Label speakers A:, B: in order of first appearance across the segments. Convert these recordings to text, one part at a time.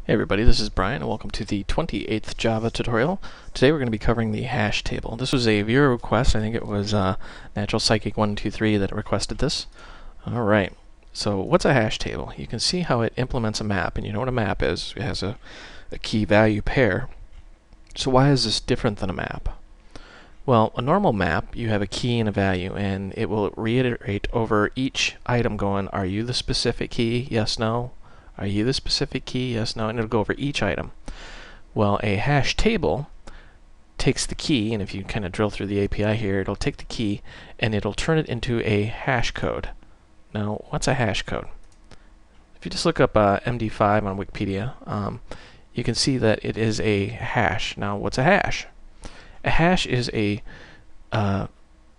A: Hey everybody, this is Brian and welcome to the 28th Java tutorial. Today we're going to be covering the hash table. This was a viewer request. I think it was Natural Psychic 123 that requested this. Alright, so what's a hash table? You can see how it implements a map, and you know what a map is. It has a key value pair. So why is this different than a map? Well, a normal map, you have a key and a value, and it will reiterate over each item going, are you the specific key? Yes, no. Are you the specific key? Yes, no, and it'll go over each item. Well, a hash table takes the key, and if you kind of drill through the API here, it'll take the key and it'll turn it into a hash code. Now, what's a hash code? If you just look up MD5 on Wikipedia, you can see that it is a hash. Now, what's a hash? A hash is a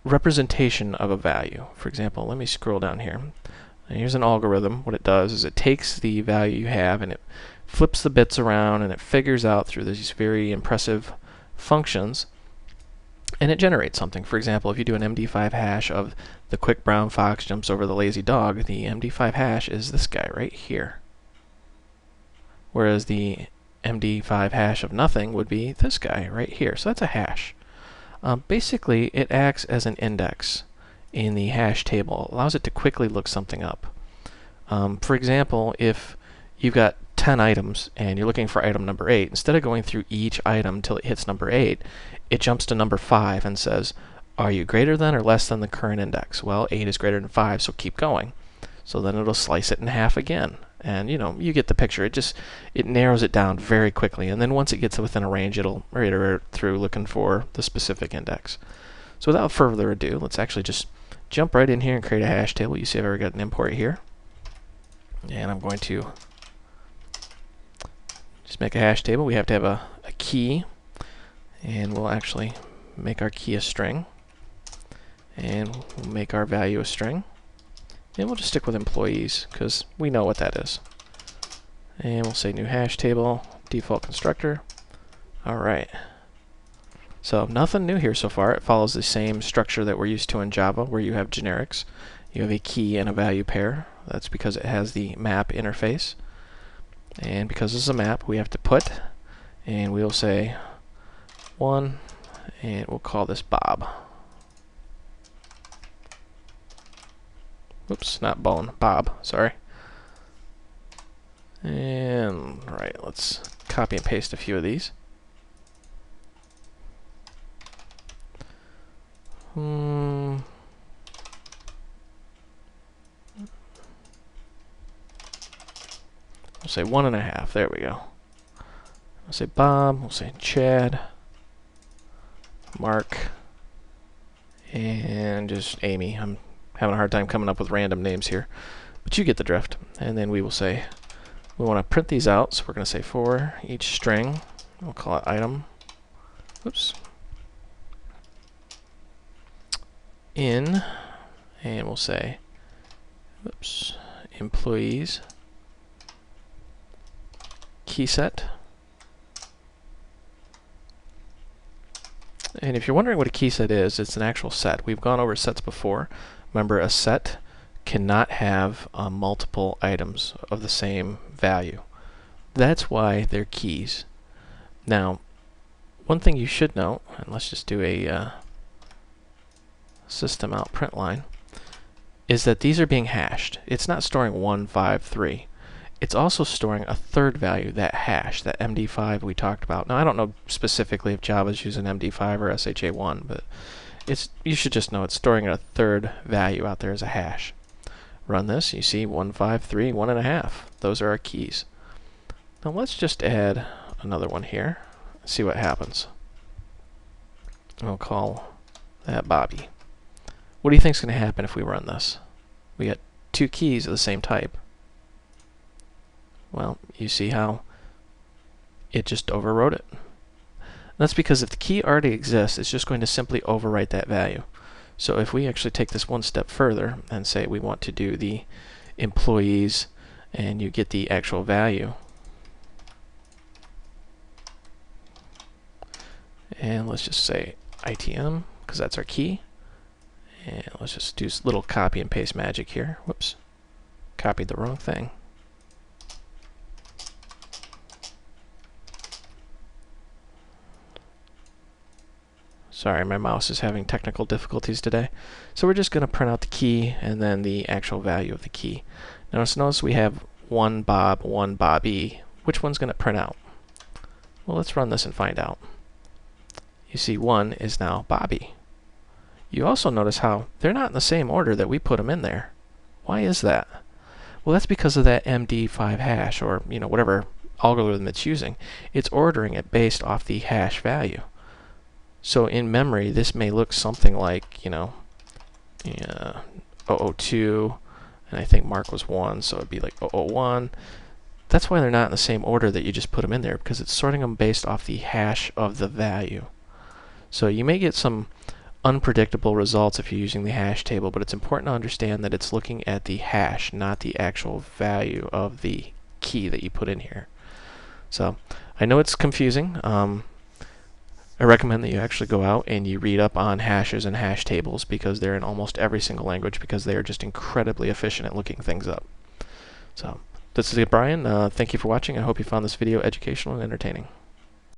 A: representation of a value. For example, let me scroll down here. And here's an algorithm. What it does is it takes the value you have and it flips the bits around and it figures out through these very impressive functions and it generates something. For example, if you do an MD5 hash of the quick brown fox jumps over the lazy dog, the MD5 hash is this guy right here. Whereas the MD5 hash of nothing would be this guy right here. So that's a hash. Basically, it acts as an index in the hash table. Allows it to quickly look something up. For example, if you've got 10 items and you're looking for item number 8, instead of going through each item until it hits number 8, it jumps to number 5 and says, are you greater than or less than the current index? Well, 8 is greater than 5, so keep going. So then it'll slice it in half again. And you get the picture. It narrows it down very quickly, and then once it gets within a range, it'll iterate through looking for the specific index. So without further ado, let's actually just jump right in here and create a hash table. You see I've already got an import here. And I'm going to just make a hash table. We have to have a key, and we'll actually make our key a string. And we'll make our value a string. And we'll just stick with employees, because we know what that is. And we'll say new hash table, default constructor. Alright. So nothing new here so far. It follows the same structure that we're used to in Java, where you have generics. You have a key and a value pair. That's because it has the map interface. And because this is a map, we have to put, and we'll say 1, and we'll call this Bob. Oops, not Bone, Bob, sorry. And, right, let's copy and paste a few of these. We'll say 1.5. There we go. We'll say Bob. We'll say Chad, Mark, and just Amy. I'm having a hard time coming up with random names here, but you get the drift. And then we will say we want to print these out, so we're going to say for each string, we'll call it item. Oops. In, and we'll say, oops, employees, key set. And if you're wondering what a key set is, it's an actual set. We've gone over sets before. Remember, a set cannot have multiple items of the same value. That's why they're keys. Now, one thing you should know, and let's just do a system out print line, is that these are being hashed. It's not storing 1, 5, 3. It's also storing a third value, that hash, that MD5 we talked about. Now, I don't know specifically if Java's using MD5 or SHA1, but you should just know it's storing a third value out there as a hash. Run this, you see 1, 5, 3, 1.5. Those are our keys. Now let's just add another one here, see what happens. We'll call that Bobby. What do you think is going to happen if we run this? We got 2 keys of the same type. Well, you see how it just overwrote it. That's because if the key already exists, it's just going to simply overwrite that value. So if we actually take this one step further and say we want to do the employees and you get the actual value, and let's just say ITM because that's our key, and let's just do a little copy and paste magic here. Whoops, copied the wrong thing. Sorry, my mouse is having technical difficulties today. So we're just going to print out the key and then the actual value of the key. Now notice we have one Bob, one Bobby. Which one's going to print out? Well, let's run this and find out. You see 1 is now Bobby. You also notice how they're not in the same order that we put them in there. Why is that? Well, that's because of that MD5 hash, or whatever algorithm it's using. It's ordering it based off the hash value. So in memory, this may look something like 002, and I think Mark was 1, so it'd be like 001. That's why they're not in the same order that you just put them in there, because it's sorting them based off the hash of the value. So you may get some unpredictable results if you're using the hash table, but it's important to understand that it's looking at the hash, not the actual value of the key that you put in here. So I know it's confusing. I recommend that you actually go out and you read up on hashes and hash tables, because they're in almost every single language, because they are just incredibly efficient at looking things up. So this is Brian. Thank you for watching. I hope you found this video educational and entertaining.